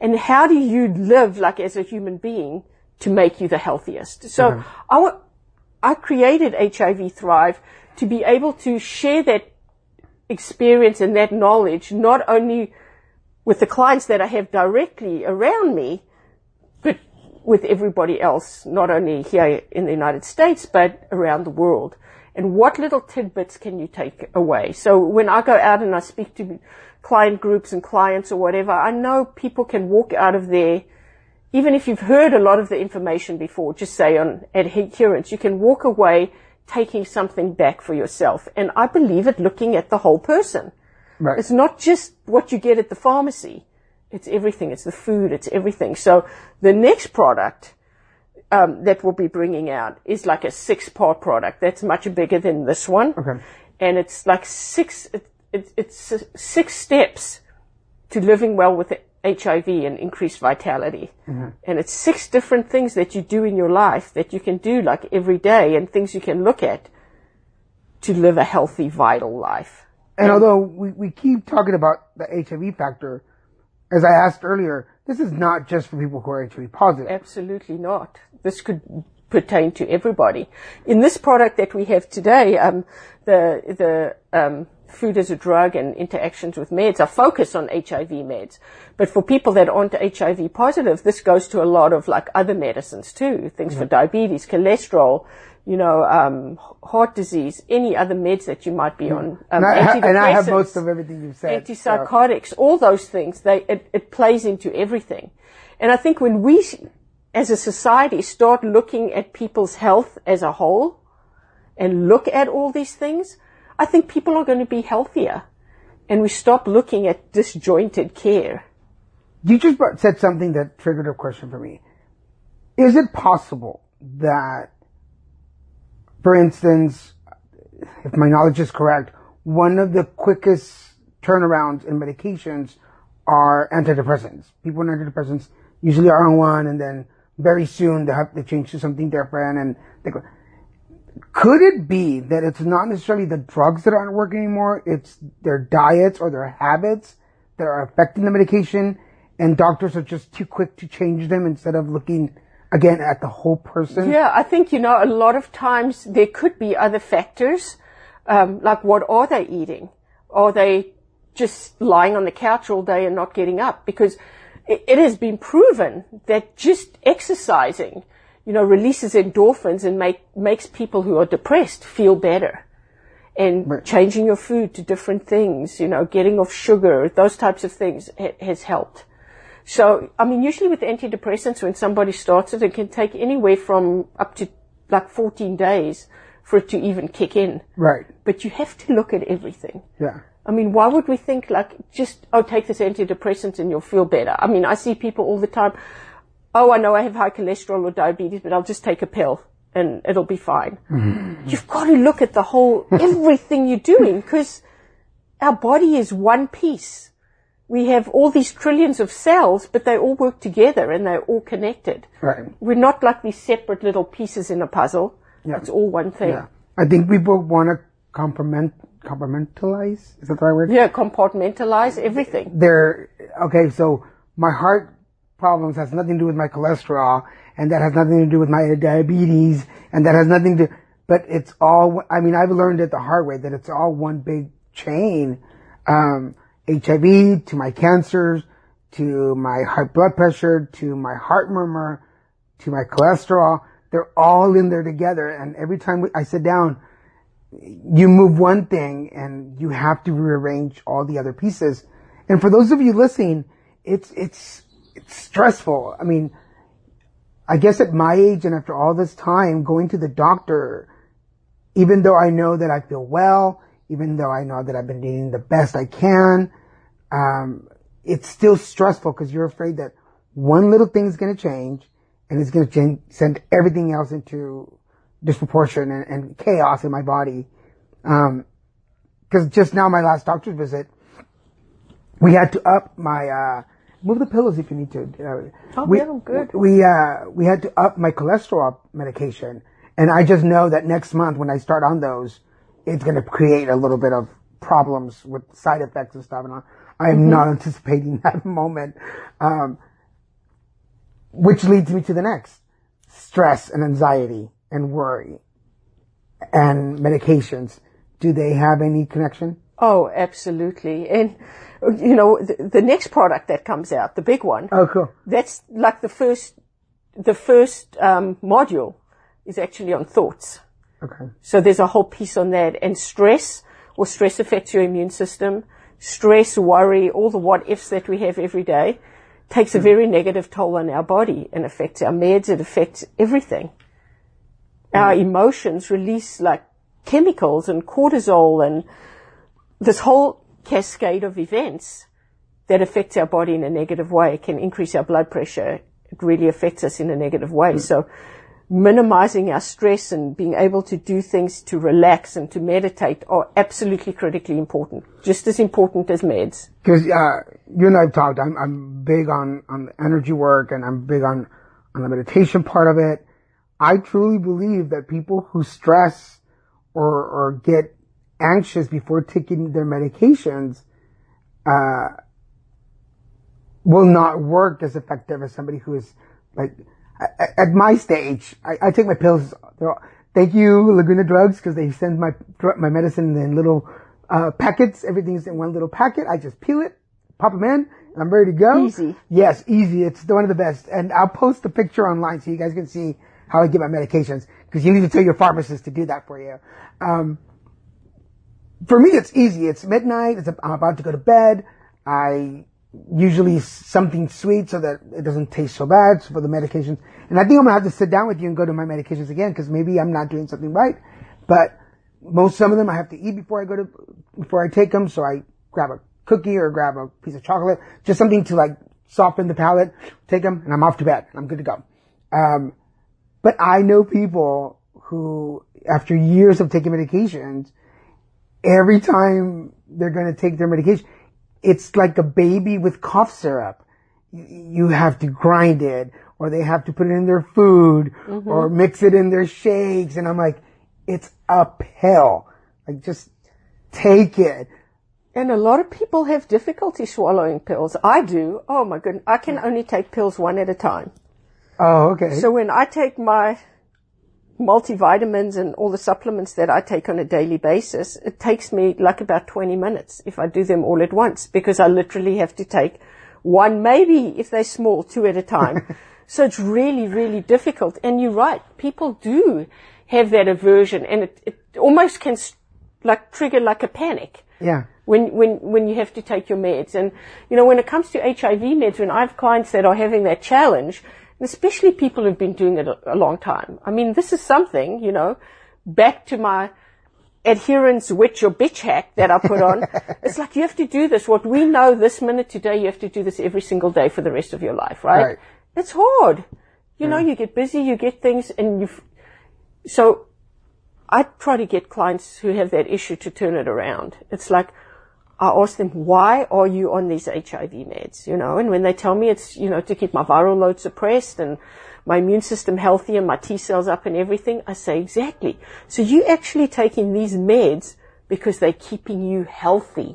And how do you live like as a human being to make you the healthiest? So I created HIV Thrive to be able to share that experience and that knowledge, not only with the clients that I have directly around me, but with everybody else, not only here in the United States, but around the world. And what little tidbits can you take away? So when I go out and I speak to client groups and clients or whatever, I know people can walk out of there, even if you've heard a lot of the information before, just say on adherence, you can walk away taking something back for yourself. And I believe it looking at the whole person. Right. It's not just what you get at the pharmacy. It's everything. It's the food. It's everything. So the next product that we'll be bringing out is like a 6-part product. That's much bigger than this one. Okay. And it's like it's 6 steps to living well with HIV and increased vitality. Mm-hmm. And it's 6 different things that you do in your life that you can do like every day, and things you can look at to live a healthy, vital life. And although we keep talking about the HIV factor, as I asked earlier, this is not just for people who are HIV positive. Absolutely not. This could pertain to everybody. In this product that we have today, the food as a drug and interactions with meds are focused on HIV meds. But for people that aren't HIV positive, this goes to a lot of like other medicines too, things for diabetes, cholesterol, heart disease, any other meds that you might be on. And I have most of everything you've said. Antipsychotics, all those things, it plays into everything. And I think when we, as a society, start looking at people's health as a whole and look at all these things, I think people are going to be healthier. And we stop looking at disjointed care. You just said something that triggered a question for me. Is it possible that, for instance, if my knowledge is correct, one of the quickest turnarounds in medications are antidepressants? People on antidepressants usually are on one, and then very soon they change to something different, and they go. Could it be that it's not necessarily the drugs that aren't working anymore, it's their diets or their habits that are affecting the medication, and doctors are just too quick to change them instead of looking, again, at the whole person? Yeah, I think, a lot of times there could be other factors, like what are they eating? Are they just lying on the couch all day and not getting up? Because it has been proven that just exercising releases endorphins and makes people who are depressed feel better. And Right. Changing your food to different things, getting off sugar, those types of things has helped. So, usually with antidepressants, when somebody starts it can take anywhere from up to 14 days for it to even kick in. Right. But you have to look at everything. Yeah. Why would we think take this antidepressant and you'll feel better? I see people all the time, I know I have high cholesterol or diabetes, but I'll just take a pill and it'll be fine. Mm-hmm. You've got to look at the whole, everything you're doing, because our body is one piece. We have all these trillions of cells, but they all work together and they're all connected. Right. We're not like these separate little pieces in a puzzle. Yeah. It's all one thing. Yeah. I think people want to compartmentalize. Is that the right word? Yeah, compartmentalize everything. Okay, so my heart problems has nothing to do with my cholesterol, and that has nothing to do with my diabetes, and that has nothing to, but it's all, I've learned it the hard way that it's all one big chain. HIV to my cancers, to my high blood pressure, to my heart murmur, to my cholesterol. They're all in there together. And every time I sit down, you move one thing and you have to rearrange all the other pieces. And for those of you listening, it's stressful. I guess at my age and after all this time going to the doctor, even though I know that I feel well, even though I know that I've been eating the best I can, it's still stressful because you're afraid that one little thing is going to change and it's going to send everything else into disproportion and chaos in my body. Because just now, my last doctor's visit, we had to up my, move the pillows if you need to. Yeah, good. We had to up my cholesterol medication. And I just know that next month when I start on those, it's going to create a little bit of problems with side effects and stuff. And I am not anticipating that moment. Which leads me to the next. Stress and anxiety and worry and medications. Do they have any connection? Oh, absolutely. And, the next product that comes out, the big one. Oh, cool. That's like the first module is actually on thoughts. Okay. So there's a whole piece on that. And stress affects your immune system. Stress, worry, all the what ifs that we have every day takes a very negative toll on our body and affects our meds. It affects everything. Our emotions release chemicals and cortisol and this whole cascade of events that affects our body in a negative way. It can increase our blood pressure. It really affects us in a negative way. So minimizing our stress and being able to do things to relax and to meditate are absolutely critically important, just as important as meds. Because you and I have talked. I'm big on the energy work, and I'm big on the meditation part of it. I truly believe that people who stress or get anxious before taking their medications will not work as effective as somebody who is at my stage. I take my pills. Thank you, Laguna Drugs, because they send my medicine in little packets. Everything's in one little packet. I just peel it, pop them in, and I'm ready to go. Easy. Yes, easy. It's one of the best. And I'll post a picture online so you guys can see how I get my medications, because you need to tell your pharmacist to do that for you. For me, it's easy. It's midnight. I'm about to go to bed. I usually something sweet so that it doesn't taste so bad for the medications. And I think I'm going to have to sit down with you and go to my medications again, because maybe I'm not doing something right. But some of them I have to eat before I take them. So I grab a cookie or grab a piece of chocolate, just something to like soften the palate, take them, and I'm off to bed. I'm good to go. But I know people who, after years of taking medications, every time they're going to take their medication, it's like a baby with cough syrup. You have to grind it, or they have to put it in their food, or mix it in their shakes. And I'm like, it's a pill. Like, just take it. And a lot of people have difficulty swallowing pills. I do. Oh my goodness. I can only take pills one at a time. Oh, okay. So when I take my multivitamins and all the supplements that I take on a daily basis, it takes me like about 20 minutes if I do them all at once, because I literally have to take one, maybe if they're small, two at a time. So it's really, really difficult. And you're right. People do have that aversion, and it almost can like trigger like a panic. Yeah. When you have to take your meds. And, you know, when it comes to HIV meds, when I have clients that are having that challenge, and especially people who've been doing it a long time. I mean, this is something, you know, back to my adherence wet your bitch hack that I put on. It's like, you have to do this. What we know this minute today, you have to do this every single day for the rest of your life, right? It's hard. You know, you get busy, you get things, and so I try to get clients who have that issue to turn it around. It's like, I ask them, why are you on these HIV meds? You know, and when they tell me it's, you know, to keep my viral load suppressed and my immune system healthy and my T cells up and everything, I say, exactly. So you actually taking these meds because they're keeping you healthy.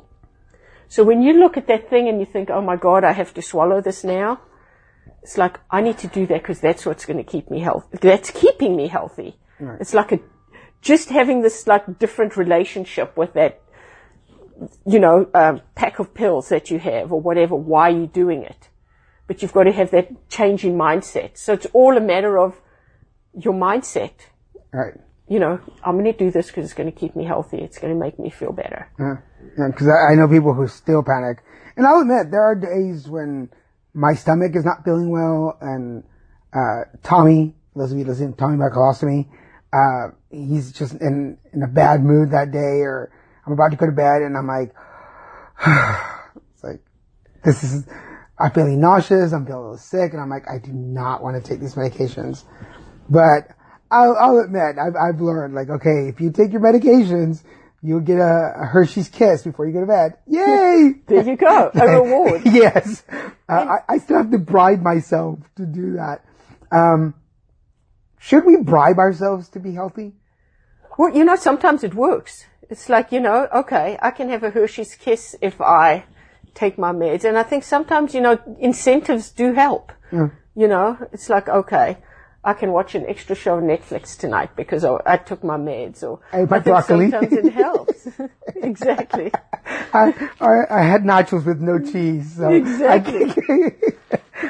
So when you look at that thing and you think, oh my God, I have to swallow this now, it's like, I need to do that because that's what's going to keep me healthy. That's keeping me healthy. Right. It's like just having this like different relationship with that, you know, pack of pills that you have or whatever, why you're doing it. But you've got to have that change in mindset. So it's all a matter of your mindset. Right. You know, I'm going to do this because it's going to keep me healthy. It's going to make me feel better. Yeah, because I know people who still panic. And I'll admit, there are days when my stomach is not feeling well, and Tommy, those of you listening, Tommy my colostomy, he's just in a bad mood that day, or I'm about to go to bed and I'm like, it's like, I'm feeling nauseous, I'm feeling a little sick, and I'm like, I do not want to take these medications. But I'll admit, I've learned, like, okay, if you take your medications, you'll get a Hershey's Kiss before you go to bed. Yay! There you go, a reward. Yes. I still have to bribe myself to do that. Should we bribe ourselves to be healthy? Well, you know, sometimes it works. It's like, you know, okay, I can have a Hershey's Kiss if I take my meds. And I think sometimes, you know, incentives do help. You know, it's like, okay, I can watch an extra show on Netflix tonight because I took my meds. Or I think broccoli. Sometimes it helps. Exactly. I had nachos with no cheese. So Exactly.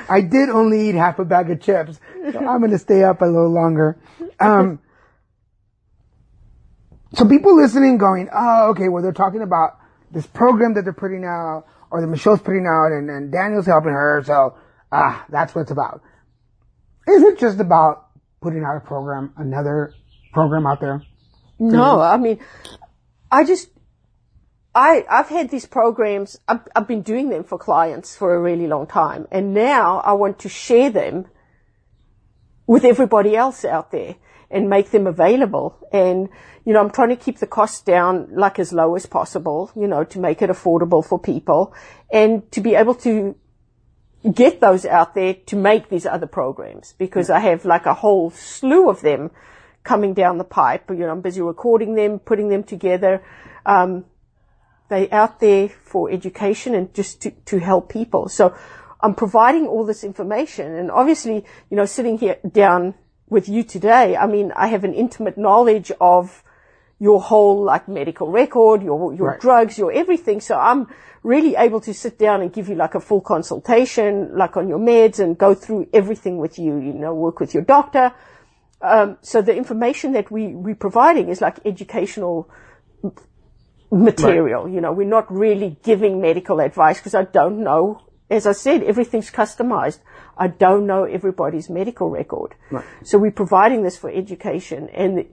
I did only eat half a bag of chips, so I'm going to stay up a little longer. So people listening going, oh, okay, well, they're talking about this program that they're putting out, or that Michelle's putting out, and Daniel's helping her, so, that's what it's about. Is it just about putting out a program, another program out there? No, I mean, I've had these programs, I've been doing them for clients for a really long time, and now I want to share them with everybody else out there and make them available. And, you know, I'm trying to keep the costs down like as low as possible, you know, to make it affordable for people and to be able to get those out there to make these other programs, because I have like a whole slew of them coming down the pipe. You know, I'm busy recording them, putting them together. They're out there for education and just to help people. So I'm providing all this information, and obviously, you know, sitting here down with you today, I mean, I have an intimate knowledge of your whole like medical record, your right. drugs, your everything. So I'm really able to sit down and give you like a full consultation, like on your meds, and go through everything with you, you know, work with your doctor So the information that we're providing is like educational material. Right. We're not really giving medical advice because I don't know. As I said, everything's customized. I don't know everybody's medical record. Right. So we're providing this for education. And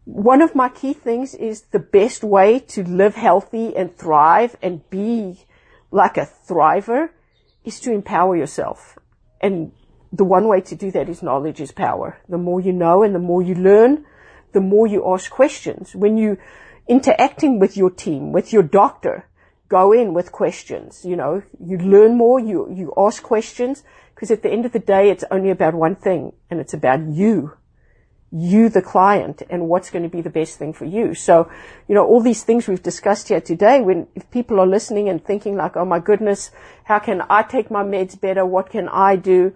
one of my key things is the best way to live healthy and thrive and be like a thriver is to empower yourself. And the one way to do that is knowledge is power. The more you know and the more you learn, the more you ask questions. When you interacting with your team, with your doctor, go in with questions. You learn more, you ask questions, because at the end of the day, it's only about one thing, and it's about you, the client, and what's going to be the best thing for you. So, all these things we've discussed here today, if people are listening and thinking like, oh my goodness, how can I take my meds better? What can I do?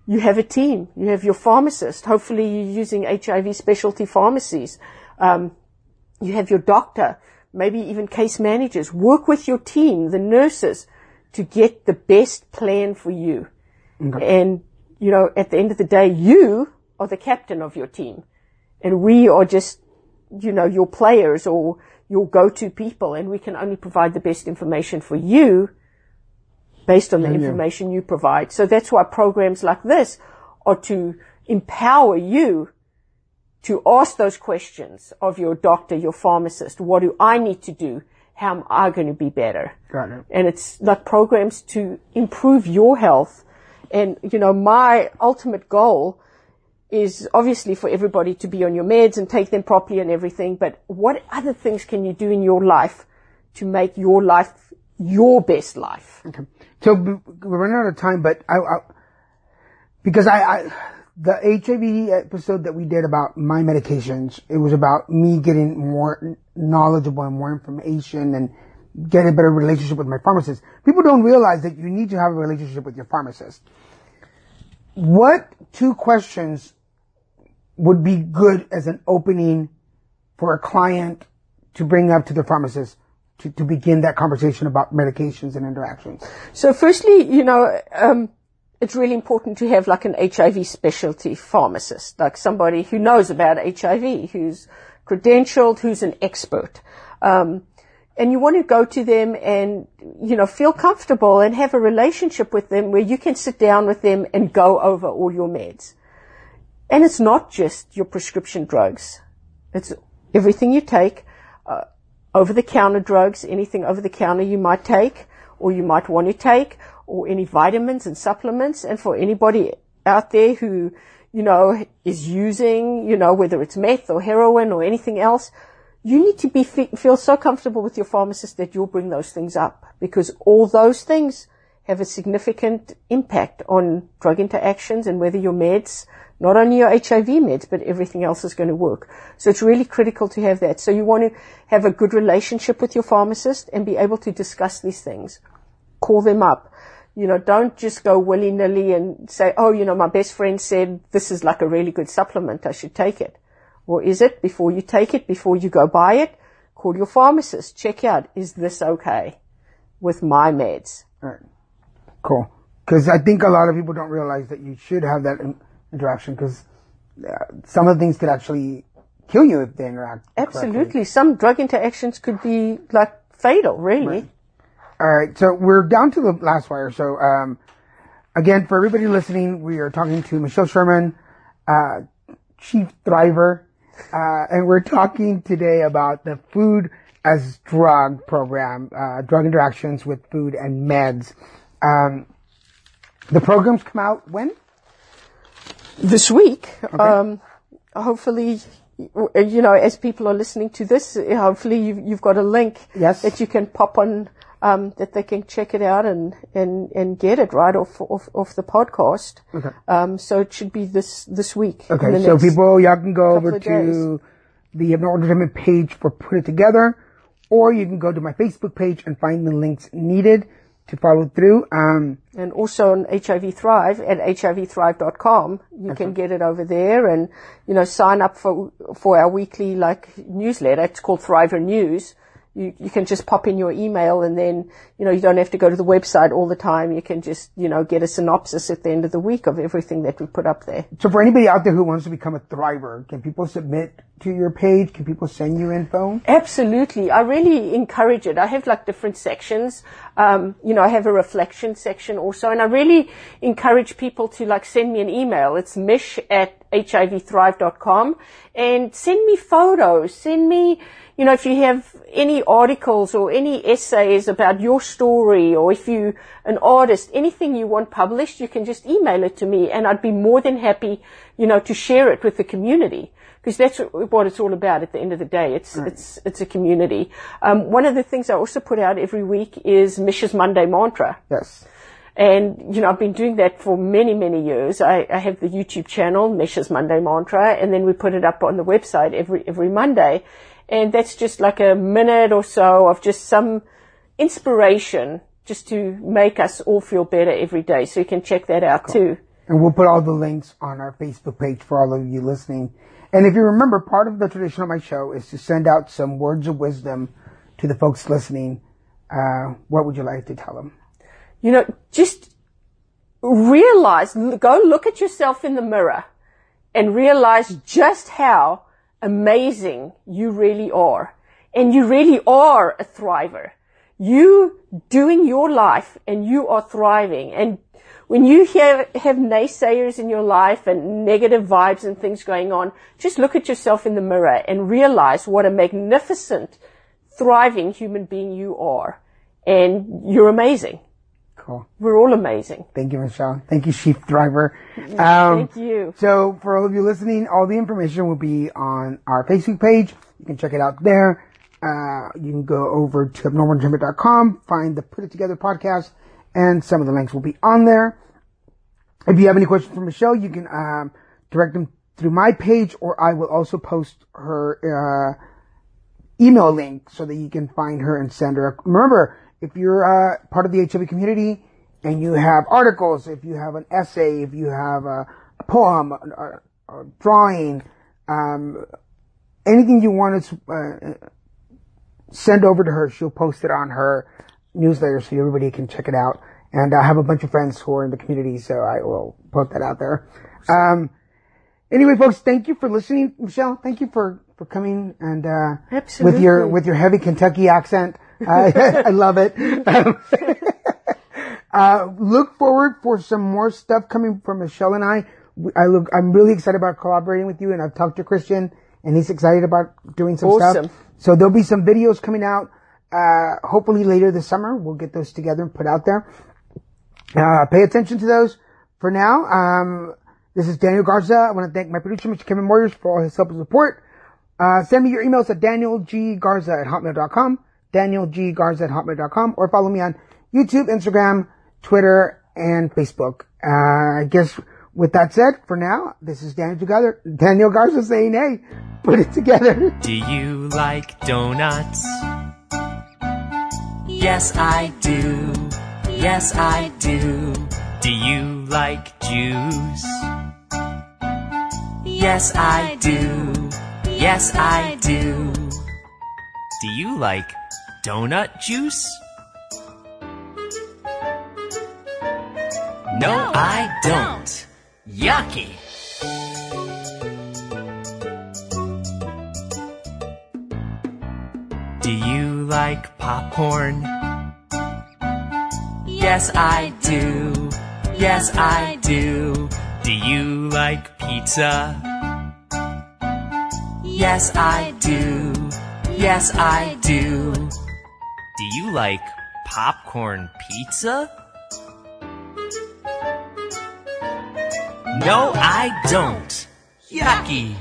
You have a team. You have your pharmacist. Hopefully you're using HIV specialty pharmacies. You have your doctor, maybe even case managers. Work with your team, the nurses, to get the best plan for you. Okay. And, at the end of the day, you are the captain of your team. And we are just, your players or your go-to people. And we can only provide the best information for you based on the information you provide. So that's why programs like this are to empower you to ask those questions of your doctor, your pharmacist. What do I need to do? How am I going to be better? Got it. And it's like programs to improve your health. And, my ultimate goal is obviously for everybody to be on your meds and take them properly and everything. But what other things can you do in your life to make your life your best life? Okay. So we're running out of time, but because the HIV episode that we did about my medications, it was about me getting more knowledgeable and more information and getting a better relationship with my pharmacist. People don't realize that you need to have a relationship with your pharmacist. What 2 questions would be good as an opening for a client to bring up to the pharmacist to begin that conversation about medications and interactions? So firstly, it's really important to have like an HIV specialty pharmacist, like somebody who knows about HIV, who's credentialed, who's an expert. And you want to go to them and, feel comfortable and have a relationship with them where you can sit down with them and go over all your meds. And it's not just your prescription drugs. It's everything you take, over-the-counter drugs, anything over-the-counter you might take or you might want to take, or any vitamins and supplements. And for anybody out there who, is using, whether it's meth or heroin or anything else, you need to feel so comfortable with your pharmacist that you'll bring those things up, because all those things have a significant impact on drug interactions and whether your meds, not only your HIV meds, but everything else is going to work. So it's really critical to have that. So you want to have a good relationship with your pharmacist and be able to discuss these things. Call them up. Don't just go willy-nilly and say, oh, my best friend said this is like a really good supplement, I should take it. Or is it? Before you take it, before you go buy it, call your pharmacist. Check out, is this okay with my meds? All right. Cool. Because I think a lot of people don't realize that you should have that interaction, because some of the things could actually kill you if they interact Absolutely. correctly. Some drug interactions could be like fatal, really. Right. All right. So we're down to the last wire. So, again, for everybody listening, we are talking to Michelle Sherman, Chief Thriver, and we're talking today about the Food as Drug program, drug interactions with food and meds. The programs come out when? This week. Okay. Hopefully, as people are listening to this, hopefully you've got a link that you can pop on, that they can check it out and get it right off the podcast. Okay. So it should be this week. Okay. So y'all can go over to the Abnormal Entertainment page for Put It Together, or you can go to my Facebook page and find the links needed to follow through. And also on HIV Thrive at hivthrive.com, you can get it over there and, sign up for our weekly newsletter. It's called Thriver News. you can just pop in your email, and then, you don't have to go to the website all the time. You can just, get a synopsis at the end of the week of everything that we put up there. So for anybody out there who wants to become a Thriver, can people submit to your page? Can people send you info? Absolutely. I really encourage it. I have like different sections. I have a reflection section also, and I really encourage people to like send me an email. It's mish@hivthrive.com, and send me photos. Send me, if you have any articles or any essays about your story, or if you an artist, anything you want published, you can just email it to me, and I'd be more than happy, to share it with the community. Because that's what it's all about at the end of the day. It's a community. One of the things I also put out every week is Mish's Monday Mantra. Yes. And, I've been doing that for many, many years. I have the YouTube channel, Mish's Monday Mantra, and then we put it up on the website every Monday. And that's just like a minute or so of just some inspiration just to make us all feel better every day. So you can check that out too. And we'll put all the links on our Facebook page for all of you listening. And if you remember, part of the tradition of my show is to send out some words of wisdom to the folks listening. What would you like to tell them? Just realize, go look at yourself in the mirror and realize just how amazing you really are. And you really are a thriver. You doing your life and you are thriving. And when you have naysayers in your life and negative vibes and things going on, just look at yourself in the mirror and realize what a magnificent, thriving human being you are. And you're amazing. Cool. We're all amazing. Thank you, Michelle. Thank you, Chief Thriver. Thank you. So for all of you listening, all the information will be on our Facebook page. You can check it out there. You can go over to abnormalentertainment.com, find the Put It Together podcast, and some of the links will be on there. If you have any questions for Michelle, you can direct them through my page, or I will also post her email link so that you can find her and send her. Remember, if you're part of the HIV community and you have articles, if you have an essay, if you have a poem, a drawing, anything you want to send over to her, she'll post it on her newsletter so everybody can check it out. And I have a bunch of friends who are in the community, so I will put that out there. Anyway, folks, thank you for listening. Michelle, thank you for coming and Absolutely. with your heavy Kentucky accent. I love it. Look forward for some more stuff coming from Michelle and I. I'm really excited about collaborating with you, and I've talked to Christian, and he's excited about doing some stuff. So there'll be some videos coming out. Hopefully later this summer, we'll get those together and put out there. Pay attention to those. For now, this is Daniel Garza. I want to thank my producer, Mr. Kevin Moyers, for all his help and support. Send me your emails at danielggarza@hotmail.com, danielggarza@hotmail.com, or follow me on YouTube, Instagram, Twitter, and Facebook. I guess with that said, for now, this is Daniel Garza saying, hey, put it together. Do you like donuts? Yes, I do. Yes, I do. Do you like juice? Yes, I do. Yes, I do. Do you like donut juice? No, I don't. Yucky. Do you like popcorn? Yes, I do. Yes, I do. Do you like pizza? Yes, I do. Yes, I do. Do you like popcorn pizza? No, I don't. Yucky.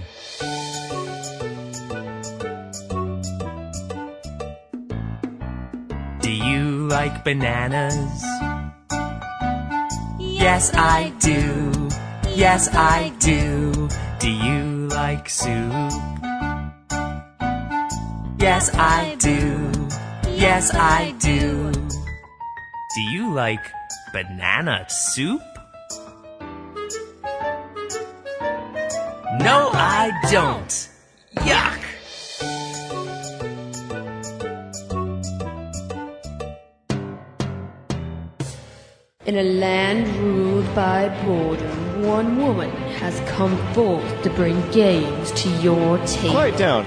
Do you like bananas? Yes, I do. Yes, I do. Do you like soup? Yes, I do. Yes, I do. Do you like banana soup? No, I don't. Yuck! In a land ruled by boredom, one woman has come forth to bring games to your table. Quiet down.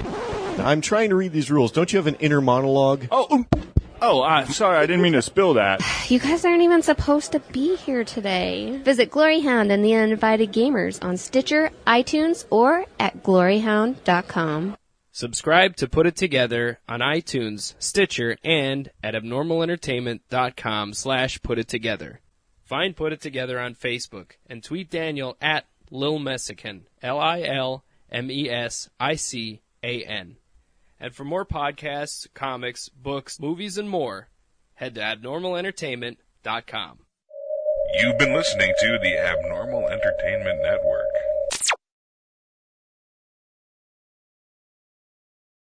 I'm trying to read these rules. Don't you have an inner monologue? Sorry, I didn't mean to spill that. You guys aren't even supposed to be here today. Visit Gloryhound and the Uninvited Gamers on Stitcher, iTunes, or at gloryhound.com. Subscribe to Put It Together on iTunes, Stitcher, and at abnormalentertainment.com/putittogether. Find Put It Together on Facebook and tweet Daniel at Lil Messican, LILMESICAN. And for more podcasts, comics, books, movies, and more, head to abnormalentertainment.com. You've been listening to the Abnormal Entertainment Network.